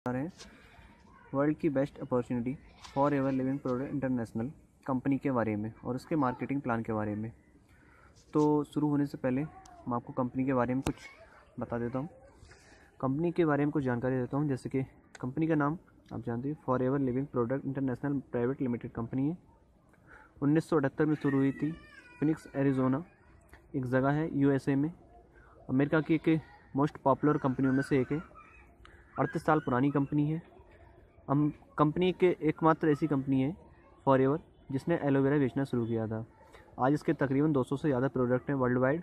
आ रहे हैं वर्ल्ड की best opportunity for ever living product international company के बारे में और उसके मार्केटिंग प्लान के बारे में। तो शुरू होने से पहले मैं आपको कंपनी के बारे में कुछ बता देता हूँ। कंपनी के बारे में कुछ जानकारी देता हूँ, जैसे कि कंपनी का नाम आप जानते हैं, for ever living product international private limited company है। 1978 में शुरू हुई थी। फिनिक्स एरिजोना एक जगह है यूएसए में। अमेरिका की एक मोस्ट पॉपुलर कंपनियों में से एक है। 38 साल पुरानी कंपनी है। हम कंपनी के एकमात्र ऐसी कंपनी है फॉर एवर जिसने एलोवेरा बेचना शुरू किया था। आज इसके तकरीबन 200 से ज़्यादा प्रोडक्ट हैं वर्ल्ड वाइड।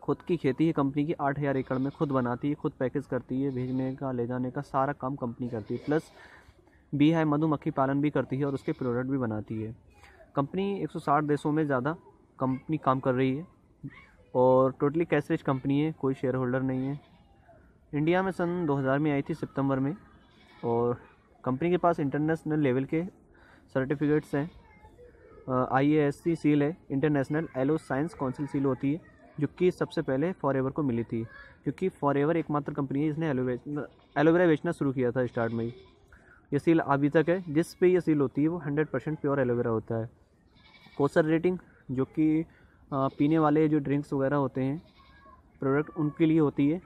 खुद की खेती है कंपनी की, 8000 एकड़ में खुद बनाती है, खुद पैकेज करती है, भेजने का ले जाने का सारा काम कंपनी करती है। प्लस बी है मधुमक्खी पालन भी करती है और उसके प्रोडक्ट भी बनाती है। कंपनी 160 देशों में ज़्यादा कंपनी काम कर रही है और टोटली कैश रिच कंपनी है, कोई शेयर होल्डर नहीं है। इंडिया में सन 2000 में आई थी सितंबर में। और कंपनी के पास इंटरनेशनल लेवल के सर्टिफिकेट्स हैं। IASC सील है, international aloe science council seal होती है, जो कि सबसे पहले फॉर एवर को मिली थी, क्योंकि फॉर एवर एकमात्र कंपनी है जिसने एलोवेरा बेचना शुरू किया था स्टार्ट में ही। ये सील अभी तक है। जिस पे ये सील होती है वो 100% प्योर एलोवेरा होता है। कोसर रेटिंग, जो कि पीने वाले जो ड्रिंक्स वगैरह होते हैं प्रोडक्ट, उनके लिए होती है,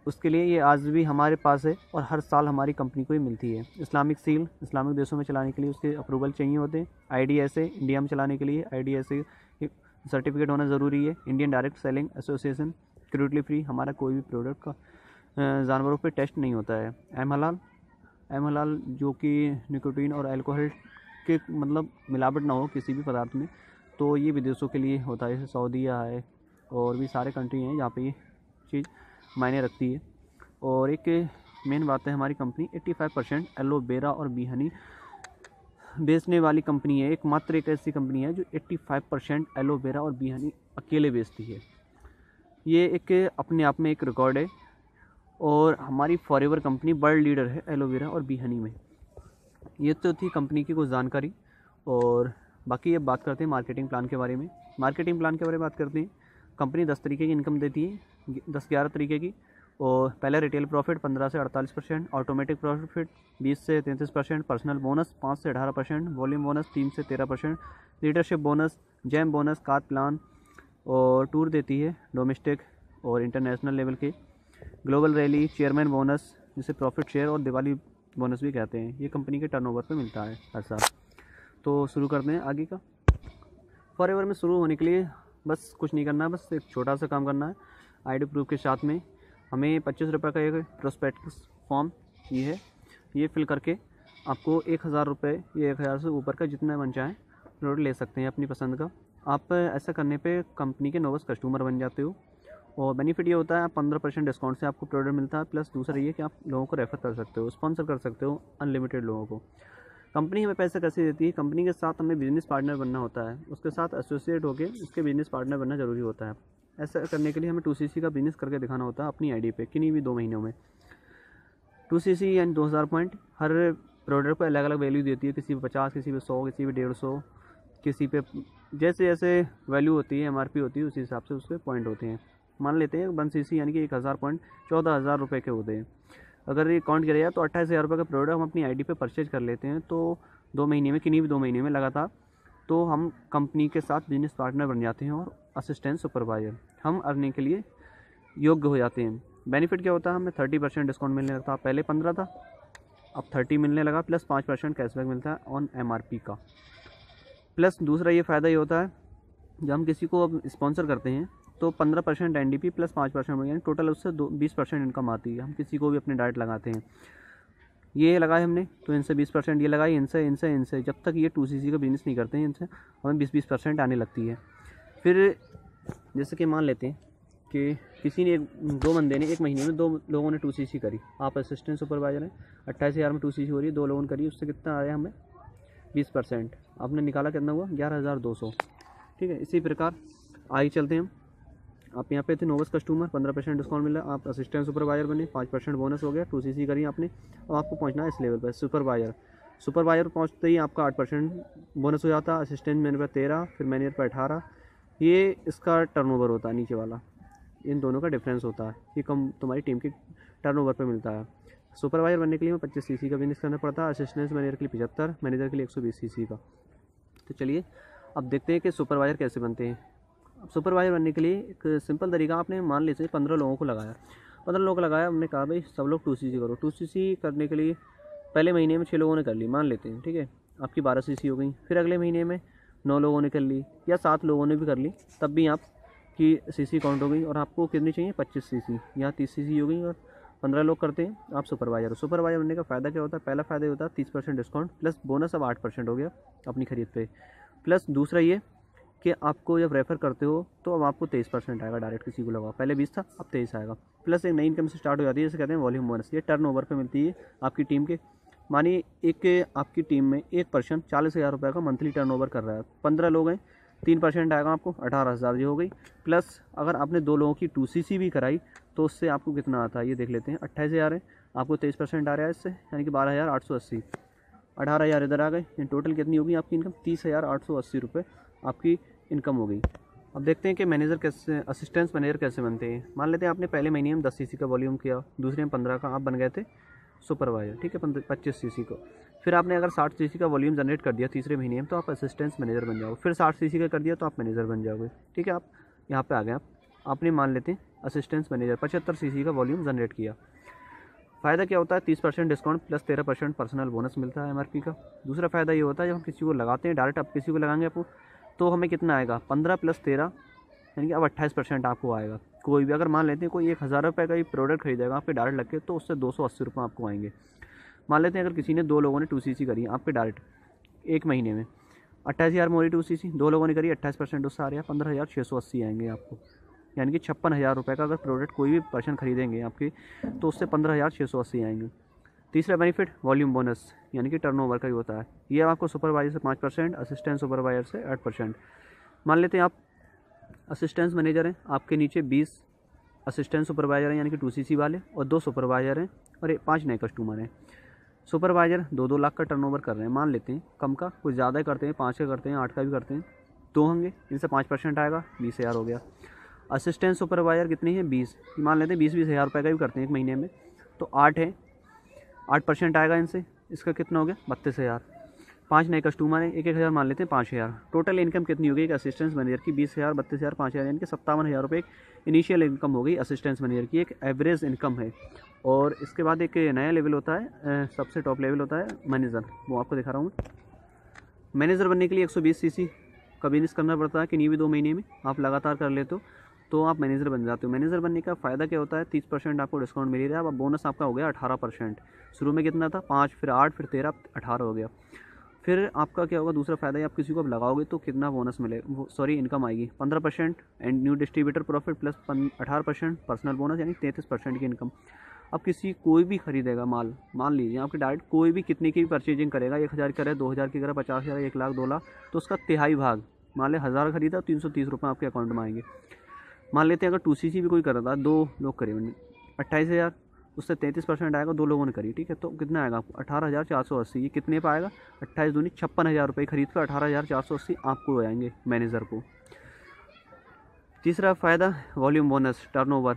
उसके लिए ये आज भी हमारे पास है और हर साल हमारी कंपनी को ही मिलती है। इस्लामिक सील, इस्लामिक देशों में चलाने के लिए उसके अप्रूवल चाहिए होते हैं। IDSA इंडिया में चलाने के लिए IDSA सर्टिफिकेट होना ज़रूरी है। Indian direct selling association, crudely free, हमारा कोई भी प्रोडक्ट का जानवरों पे टेस्ट नहीं होता है। एम हलाल जो कि निकोटीन और अल्कोहल के मतलब मिलावट ना हो किसी भी पदार्थ में, तो ये विदेशों के लिए होता है, जैसे सऊदीया है और भी सारे कंट्री हैं जहाँ पे ये चीज़ मायने रखती है। और एक मेन बात है, हमारी कंपनी 85% एलोवेरा और बी हनी बेचने वाली कंपनी है। एकमात्र एक ऐसी कंपनी है जो 85% एलोवेरा और बी हनी अकेले बेचती है। ये एक अपने आप में एक रिकॉर्ड है और हमारी फॉरएवर कंपनी वर्ल्ड लीडर है एलोवेरा और बी हनी में। ये तो थी कंपनी की कुछ जानकारी। और बाकी अब बात करते हैं मार्केटिंग प्लान के बारे में। मार्केटिंग प्लान के बारे में बात करते हैं। कंपनी 10 तरीके की इनकम देती है, 10-11 तरीके की। और पहले रिटेल प्रॉफिट 15 से 48%, ऑटोमेटिक प्रॉफिट 20 से 33%, पर्सनल बोनस 5 से 18%, वॉल्यूम बोनस 3 से 13%, leadership bonus, jam bonus, car plan और टूर देती है डोमेस्टिक और इंटरनेशनल लेवल के, ग्लोबल रैली, चेयरमैन बोनस जिसे प्रॉफिट शेयर और दिवाली बोनस भी कहते हैं। ये कंपनी के टर्नओवर पे मिलता है हर साल। तो शुरू करते हैं आगे का। फॉर एवर में शुरू होने के लिए बस कुछ नहीं करना है, बस एक छोटा सा काम करना है। ID प्रूफ के साथ में हमें 25 रुपये का एक प्रोस्पेक्टस फॉर्म ये है, ये फिल करके आपको 1000 रुपये या 1000 से ऊपर का जितना मन चाहे प्रोडक्ट ले सकते हैं अपनी पसंद का। आप ऐसा करने पे कंपनी के नोवस कस्टमर बन जाते हो और बेनिफिट ये होता है 15% डिस्काउंट से आपको प्रोडक्ट मिलता है। प्लस दूसरा ये कि आप लोगों को रेफ़र कर सकते हो, स्पॉन्सर कर सकते हो अनलिमिटेड लोगों को। कंपनी हमें पैसे कैसे देती है? कंपनी के साथ हमें बिजनेस पार्टनर बनना होता है, उसके साथ एसोसिएट होकर उसके बिजनेस पार्टनर बनना ज़रूरी होता है। ऐसा करने के लिए हमें 2CC का बिजनेस करके दिखाना होता है अपनी ID पे किन्हीं भी 2 महीनों में। 2CC यानी 2000 पॉइंट हर प्रोडक्ट पर अलग अलग वैल्यू देती है, किसी पे 50, किसी पे 100, किसी पे 150, किसी पे जैसे जैसे वैल्यू होती है, MRP होती है, उसी हिसाब से उसके पॉइंट होते हैं। मान लेते हैं 1CC यानी कि 1000 पॉइंट 14,000 रुपये के होते हैं। अगर ये काउंट किया जाए तो 28,000 रुपये का प्रोडक्ट हम अपनी ID पे परचेज कर लेते हैं, तो 2 महीने में, किन्हीं भी 2 महीने में लगातार, तो हम कंपनी के साथ बिजनेस पार्टनर बन जाते हैं और असिस्टेंट सुपरवाइजर हम अर्निंग के लिए योग्य हो जाते हैं। बेनिफिट क्या होता है? हमें 30% डिस्काउंट मिलने लगता है। पहले 15 था, अब 30 मिलने लगा, प्लस 5% कैशबैक मिलता है ऑन MRP का। प्लस दूसरा ये फ़ायदा ये होता है, जब हम किसी को अब स्पॉन्सर करते हैं तो 15% NDP प्लस 5% यानी टोटल उससे 20% इनकम आती है। हम किसी को भी अपने डाइट लगाते हैं, ये लगाए हमने तो इनसे 20%, ये लगाई इनसे, जब तक ये 2CC का बिजनेस नहीं करते हैं इनसे हमें 20% आने लगती है। फिर जैसे कि मान लेते हैं कि किसी ने 2 बंदे ने 1 महीने में 2 लोगों ने 2CC करी, आप असिस्टेंट सुपरवाइजर हैं, 28,000 में 2CC हो रही है, 2 लोगों ने करी, उससे कितना आया हमें? 20%। आपने निकाला कितना हुआ? 11,200। ठीक है, इसी प्रकार आगे चलते हैं हम। आप यहाँ पे थे नोवस कस्टमर, 15% डिस्काउंट मिला, आप असिस्टेंट सुपरवाइजर बने, 5% बोनस हो गया, 2CC करी आपने। अब आपको पहुँचना है इस लेवल पर सुपरवाइजर पहुँचते ही आपका 8% बोनस हो जाता, असिस्टेंट मैनेजर 13, फिर मैनेजर पर 18। ये इसका टर्नओवर होता है नीचे वाला, इन दोनों का डिफरेंस होता है, ये कम तुम्हारी टीम की टर्नओवर पे मिलता है। सुपरवाइजर बनने के लिए 25 सीसी का बिजनेस करना पड़ता है, असिस्टेंट मैनेजर के लिए 75, मैनेजर के लिए 120 सीसी का। तो चलिए अब देखते हैं कि सुपरवाइजर कैसे बनते हैं। सुपरवाइजर बनने के लिए एक सिंपल तरीका, आपने मान लीजिए 15 लोगों को लगाया, 15 लोगों को लगाया, हमने कहा भाई सब लोग 2 सीसी करो। 2 सीसी करने के लिए पहले महीने में 6 लोगों ने कर ली, मान लेते हैं, ठीक है, आपकी 12 सीसी हो गई। फिर अगले महीने में 9 लोगों ने कर ली या 7 लोगों ने भी कर ली, तब भी आपकी सीसी काउंट हो गई। और आपको कितनी चाहिए? 25 सीसी, यहाँ 30 सीसी हो गई और 15 लोग करते हैं, आप सुपरवाइजर। सुपरवाइजर बनने का फ़ायदा क्या होता है? पहला फ़ायदा ये होता है 30% डिस्काउंट प्लस बोनस, अब 8% हो गया अपनी खरीद पे। प्लस दूसरा ये कि आपको जब रेफ़र करते हो तो अब आपको 23% आएगा डायरेक्ट किसी को लगा, पहले 20 था अब 23 आएगा। प्लस एक नई इनकम से स्टार्ट हो जाती है, जैसे कहते हैं वॉल्यूम बोनस, ये टर्नओवर पे मिलती है आपकी टीम के। मानिए एक आपकी टीम में एक पर्सन 40,000 रुपये का मंथली टर्नओवर कर रहा है, 15 लोग हैं, 3% आएगा आपको, 18,000 ये हो गई। प्लस अगर आपने 2 लोगों की 2 सीसी भी कराई तो उससे आपको कितना आता है ये देख लेते हैं, 28,000 है, आपको 23% आ रहा है इससे, यानी कि 12,880, 18,000 इधर आ गए। इन टोटल कितनी होगी आपकी इनकम? 30,880 रुपये आपकी इनकम हो गई। अब देखते हैं कि मैनेजर कैसे, असिस्टेंट मैनेजर कैसे बनते हैं। मान लेते हैं आपने पहले महीने में 10 सीसी का वॉल्यूम किया, दूसरे में 15 का, आप बन गए थे सुपरवाइजर, ठीक है, 25 सीसी को। फिर आपने अगर 60 सीसी का वॉल्यूम जनरेट कर दिया तीसरे महीने में, तो आप असिस्टेंट मैनेजर बन जाओगे। फिर 60 सीसी का कर दिया तो आप मैनेजर बन जाओगे, ठीक है। आप यहाँ पे आ गए, आपने मान लेते हैं असिस्टेंट मैनेजर, 75 सीसी का वॉल्यूम जनरेट किया। फ़ायदा क्या होता है? 30% डिस्काउंट प्लस 13% पर्सनल बोनस मिलता है MRP का। दूसरा फ़ायदा ये होता है जब हम किसी को लगाते हैं डायरेक्ट, अब किसी को लगाएंगे आपको तो हमें कितना आएगा? 15 + 13 यानी कि अब 28% आपको आएगा। कोई भी अगर मान लेते हैं कोई 1,000 रुपये का ही प्रोडक्ट खरीदेगा आपके डायरेक्ट लग के, तो उससे 280 रुपये आपको आएंगे। मान लेते हैं अगर किसी ने 2 लोगों ने 2 सीसी करी आपके डायरेक्ट एक महीने में, 28,000 मोरी 2 सीसी, 2 लोगों ने करी, 28% उससे आ रहा है, 15,680 आएंगे आपको। यानी कि 56,000 रुपये का अगर प्रोडक्ट कोई भी पर्सन खरीदेंगे आपके तो उससे 15,680 आएंगे। तीसरा बेनिफिट वॉल्यूम बोनस, यानी कि टर्नओवर का ही होता है। ये आपको सुपरवाइजर से 5%, असिस्टेंट सुपरवाइजर से 8%। मान लेते हैं आप असिस्टेंट मैनेजर हैं, आपके नीचे 20 असिस्टेंट सुपरवाइजर हैं यानी कि 2 सीसी वाले, और 2 सुपरवाइजर हैं और 5 नए कस्टमर हैं। सुपरवाइजर 2-2 लाख का टर्नओवर कर रहे हैं, मान लेते हैं, कम का कुछ ज़्यादा करते हैं, 5 का करते हैं, 8 का भी करते हैं, 2 होंगे, इनसे 5% आएगा, 20,000 हो गया। असिस्टेंट सुपरवाइजर कितनी है? 20, मान लेते हैं 20-20 हज़ार रुपये का भी करते हैं एक महीने में, तो 8 है, 8% आएगा इनसे, इसका कितना हो गया? 32,000। 5 नए कस्टमर हैं, 1-1 हज़ार मान लेते हैं, 5,000। टोटल इनकम कितनी हो गई एक असिस्टेंट मैनेजर की? 20,000, 32,000, 5,000, यानी कि 57,000 रुपये एक इनिशियल इनकम हो गई असिस्टेंट मैनेजर की, एक एवरेज इनकम है। और इसके बाद एक नया लेवल होता है, सबसे टॉप लेवल होता है मैनेजर, वो आपको दिखा रहा हूँ। मैनेजर बनने के लिए 120 सीसी का बिजनेस करना पड़ता है कि नहीं भी 2 महीने में आप लगातार कर लेते हो तो आप मैनेजर बन जाते हो। मैनेजर बनने का फ़ायदा क्या होता है? 30% आपको डिस्काउंट मिल रहा है। अब बोनस आपका हो गया 18%, शुरू में कितना था? 5, फिर 8, फिर 13, 18 हो गया। फिर आपका क्या होगा? दूसरा फ़ायदा है, आप किसी को अब लगाओगे तो कितना बोनस मिलेगा, सॉरी इनकम आएगी 15% and new distributor profit plus 18% personal bonus, यानी 33% की इनकम। अब किसी कोई भी खरीदेगा माल, मान लीजिए आपके डायरेक्ट कोई भी कितने की भी परचेजिंग करेगा, 1,000 करे, 2,000 की करे, 50,000, 1 लाख, 2 लाख, तो उसका तिहाई भाग, मान लें 1,000 खरीदा, 330 रुपये आपके अकाउंट में आएंगे। मान लेते हैं अगर 2 सीसी भी कोई कर रहा था, 2 लोग करीबन 28,000, उससे 33% आएगा, 2 लोगों ने करी, ठीक है, तो कितना आएगा आपको? 18,480। ये कितने पर आएगा? 28 दूनी 56,000 रुपये खरीद कर 18,480 आपको हो जाएंगे मैनेजर को। तीसरा फ़ायदा volume bonus, turnover.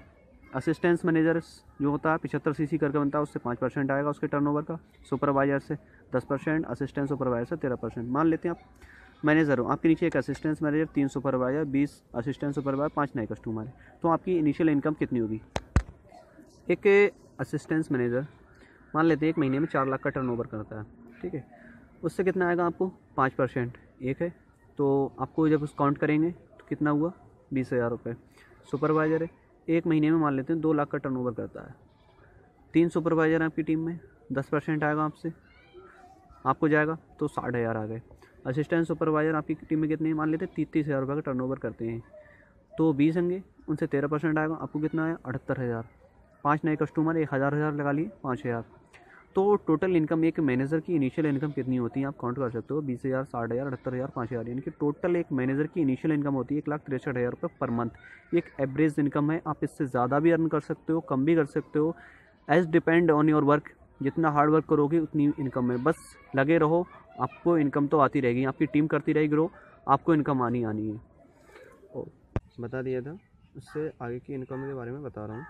Assistant manager जो होता है 75 सीसी करके बनता है, उससे 5% आएगा उसके टर्नओवर का। सुपरवाइजर से 10%, असिस्टेंट सुपरवाइजर से 13%। मान लेते हैं आप मैनेजर हो, आपके नीचे एक assistant manager, 3 supervisor, 20 assistant supervisor, 5 नए कस्टमर है, तो आपकी इनिशियल इनकम कितनी होगी? एक असिस्टेंट मैनेजर मान लेते हैं एक महीने में 4 लाख का टर्नओवर करता है, ठीक है, उससे कितना आएगा आपको? 5% एक है, तो आपको जब उस काउंट करेंगे तो कितना हुआ? 20,000 रुपये। सुपरवाइजर है, एक महीने में मान लेते हैं 2 लाख का टर्नओवर करता है, 3 सुपरवाइजर हैं आपकी टीम में, 10% आएगा आपसे, आपको जाएगा तो 60,000 आ गए। असिस्टेंट सुपरवाइजर आपकी टीम में कितने हैं? मान लेते हैं 30,000 रुपये का टर्नओवर करते हैं, तो 20 होंगे, उनसे 13% आएगा, आपको कितना आया? 78,000। 5 नए कस्टमर, 1,000 लगा लिए, 5,000। तो टोटल इनकम एक मैनेजर की इनिशियल इनकम कितनी होती है आप काउंट कर सकते हो? 20,000, 60,000, 78,000, 5,000, यानी कि टोटल एक मैनेजर की इनिशियल इनकम होती है 1,63,000 रुपये पर मंथ। एक एवरेज इनकम है, आप इससे ज़्यादा भी अर्न कर सकते हो, कम भी कर सकते हो, as depend on your work. जितना हार्ड वर्क करोगे उतनी इनकम है, बस लगे रहो, आपको इनकम तो आती रहेगी, आपकी टीम करती रहेगी ग्रो, आपको इनकम आनी है। बता दिया था, उससे आगे की इनकम के बारे में बता रहा हूँ।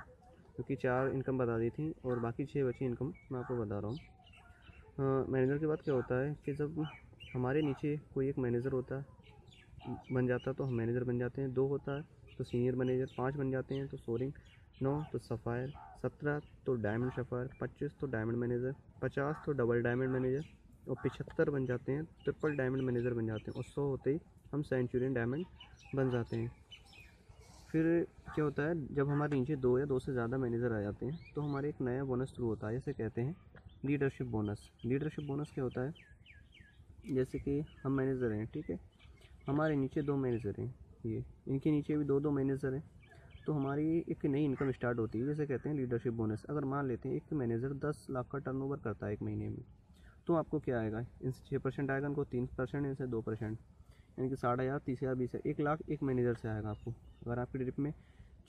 क्योंकि 4 इनकम बता दी थी और बाकी 6 बची इनकम मैं आपको बता रहा हूँ। मैनेजर के बाद क्या होता है कि जब हमारे नीचे कोई एक मैनेजर होता है बन जाता है तो हम मैनेजर बन जाते हैं, 2 होता है तो सीनियर मैनेजर, 5 बन जाते हैं तो सोरिंग, 9 तो सफ़ायर, 17 तो डायमंड सफ़ायर, 25 तो डायमंड मैनेजर, 50 तो डबल डायमंड मैनेजर और 75 बन जाते हैं ट्रिपल डायमंड मैनेजर बन जाते हैं और 100 होते ही हम सेंचुरियन डायमंड बन जाते हैं। फिर क्या होता है जब हमारे नीचे 2 या 2 से ज़्यादा मैनेजर आ जाते हैं तो हमारे एक नया बोनस शुरू होता है, इसे कहते हैं लीडरशिप बोनस। लीडरशिप बोनस क्या होता है, जैसे कि हम मैनेजर हैं, ठीक है, हमारे नीचे 2 मैनेजर हैं, ये इनके नीचे भी 2-2 मैनेजर हैं, तो हमारी एक नई इनकम स्टार्ट होती है, जैसे कहते हैं लीडरशिप बोनस। अगर मान लेते हैं एक मैनेजर 10 लाख का टर्नओवर करता है एक महीने में, तो आपको क्या आएगा, इनसे 6% आएगा, इनको 3%, इनसे 2%, यानी कि 60,000, 30,000, 20,000, 1 लाख एक मैनेजर से आएगा आपको। अगर आपकी ट्रिप में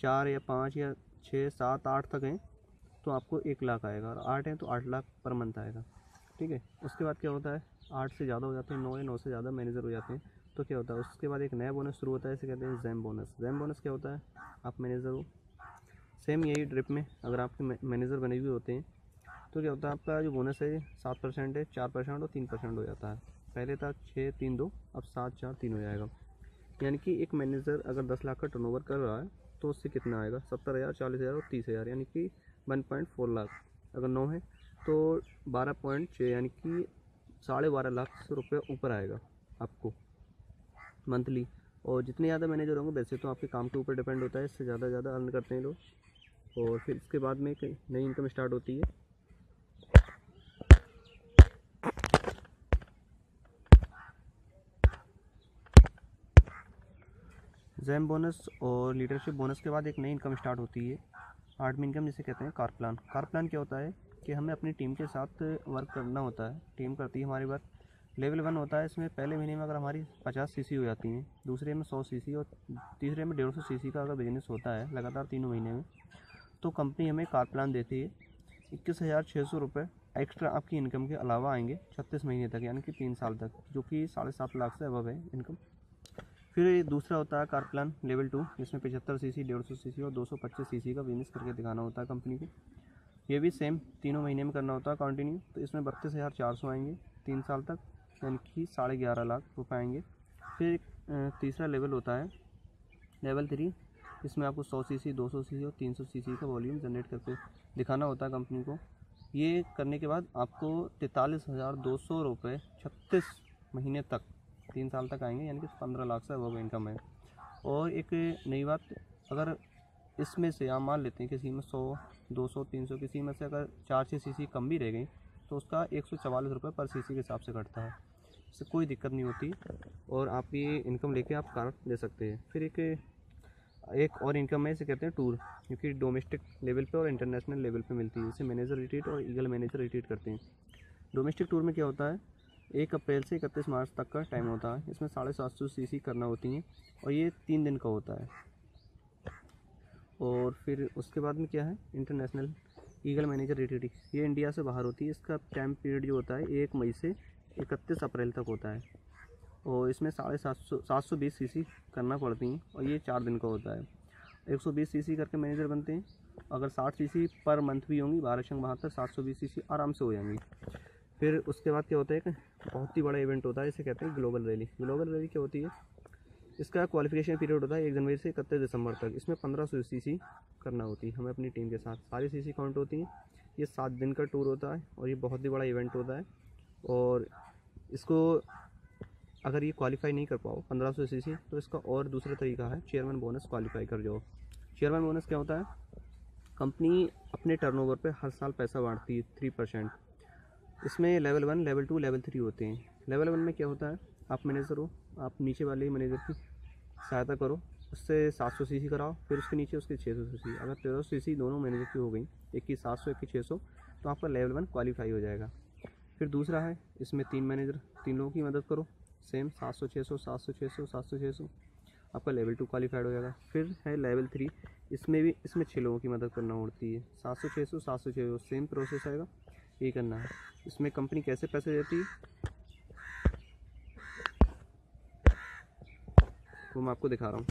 4 या 5 या 6, 7, 8 तक हैं तो आपको 1 लाख आएगा, और 8 हैं तो 8 लाख पर मंथ आएगा, ठीक है। उसके बाद क्या होता है, 8 से ज़्यादा हो जाते हैं, 9 या 9 से ज़्यादा मैनेजर हो जाते हैं तो क्या होता है, उसके बाद एक नया बोनस शुरू होता है, इसे कहते हैं जैम बोनस। जैम बोनस क्या होता है, आप मैनेजर हो, सेम यही ड्रिप में अगर आपके मैनेजर बने हुए होते हैं तो क्या होता है, आपका जो बोनस है 7% है, 4% और 3% हो जाता है। पहले था 6, 3, 2, अब 7, 4, 3 हो जाएगा। यानी कि एक मैनेजर अगर 10 लाख का टर्नओवर कर रहा है तो उससे कितना आएगा, 70,000, 40,000 और 30,000, यानी कि 1.4 लाख। अगर 9 है तो 12.6 यानी कि 12.5 लाख रुपये ऊपर आएगा आपको मंथली। और जितने ज़्यादा मैनेजर होंगे वैसे तो आपके काम के ऊपर डिपेंड होता है, इससे ज़्यादा अर्न करते हैं लोग। और फिर इसके बाद में एक नई इनकम स्टार्ट होती है, जैम बोनस और लीडरशिप बोनस के बाद एक नई इनकम स्टार्ट होती है, 8वीं इनकम, जिसे कहते हैं कार प्लान। कार प्लान क्या होता है कि हमें अपनी टीम के साथ वर्क करना होता है, टीम करती है हमारी वर्क। लेवल 1 होता है, इसमें पहले महीने में अगर हमारी 50 सीसी हो जाती हैं, दूसरे में 100 सीसी और तीसरे में 150 सीसी का अगर बिजनेस होता है लगातार 3 महीने में, तो कंपनी हमें कार प्लान देती है। 21,600 रुपये एक्स्ट्रा आपकी इनकम के अलावा आएंगे 36 महीने तक, यानी कि 3 साल तक, जो कि 7.5 लाख से अबव है इनकम। फिर दूसरा होता है कार प्लान लेवल 2, जिसमें 75 सीसी, 150 सीसी और 225 सीसी का बिजनेस करके दिखाना होता है कंपनी को। ये भी सेम 3 महीने में करना होता है कंटिन्यू, तो इसमें 32,400 आएंगे 3 साल तक, यानी कि 11.5 लाख रुपये आएंगे। फिर तीसरा लेवल होता है लेवल 3, इसमें आपको 100 सीसी, 200 सीसी और 300 सीसी का वॉल्यूम जनरेट करके दिखाना होता है कंपनी को। ये करने के बाद आपको 43,200 रुपये 36 महीने तक 3 साल तक आएंगे, यानी कि 15 लाख से अबव इनकम है। और एक नई बात, अगर इसमें से आप मान लेते हैं किसी में 100, 200, 300, किसी में से अगर 4-6 सीसी कम भी रह गई तो उसका 144 रुपये पर सीसी के हिसाब से कटता है, इससे कोई दिक्कत नहीं होती और आप ये इनकम लेके आप कार ले सकते हैं। फिर एक और इनकम है, इसे कहते हैं टूर, क्योंकि डोमेस्टिक लेवल पे और इंटरनेशनल लेवल पे मिलती है। इसे मैनेजर रिट्रीट और ईगल मैनेजर रिट्रीट करते हैं। डोमेस्टिक टूर में क्या होता है, 1 अप्रैल से 31 मार्च तक का टाइम होता है, इसमें 750 सीसी करना होती हैं और ये 3 दिन का होता है। और फिर उसके बाद में क्या है, इंटरनेशनल ईगल मैनेजर रिट्रीट, ये इंडिया से बाहर होती है। इसका टाइम पीरियड जो होता है 1 मई से 31 अप्रैल तक होता है और इसमें 720 सीसी करना पड़ती हैं और ये 4 दिन का होता है। 120 सीसी करके मैनेजर बनते हैं, अगर 60 सीसी पर मंथ भी होंगी 12/72, 720 सीसी आराम से हो जाएंगी। फिर उसके बाद क्या होता है, एक बहुत ही बड़ा इवेंट होता है, इसे कहते हैं ग्लोबल रैली। ग्लोबल रैली क्या होती है, इसका क्वालिफिकेशन पीरियड होता है 1 जनवरी से 31 दिसंबर तक। इसमें 1500 सीसी करना होती है हमें अपनी टीम के साथ, सारी सीसी काउंट होती हैं। ये 7 दिन का टूर होता है और ये बहुत ही बड़ा इवेंट होता है। और इसको अगर ये क्वालिफाई नहीं कर पाओ 1500 सीसी, तो इसका और दूसरा तरीका है, चेयरमैन बोनस क्वालिफाई कर जाओ। चेयरमैन बोनस क्या होता है, कंपनी अपने टर्नओवर पे हर साल पैसा बांटती है 3%। इसमें लेवल 1, लेवल 2, लेवल 3 होते हैं। लेवल 1 में क्या होता है, आप मैनेजर हो, आप नीचे वाले मैनेजर की सहायता करो, उससे 700 सीसी कराओ, फिर उसके नीचे उसके 600 सीसी। अगर 1300 सीसी दोनों मैनेजर की हो गई, एक की 700 एक की 600, तो आपका लेवल 1 क्वालिफाई हो जाएगा। फिर दूसरा है, इसमें 3 मैनेजर, 3 लोगों की मदद करो, सेम 700, 600, 700, 600, 700, 600, आपका लेवल 2 क्वालिफाइड हो जाएगा। फिर है लेवल 3, इसमें 6 लोगों की मदद करना होती है, 700, 600, 700, 600, सेम प्रोसेस आएगा, ये करना है। इसमें कंपनी कैसे पैसे देती है वो मैं आपको दिखा रहा हूँ।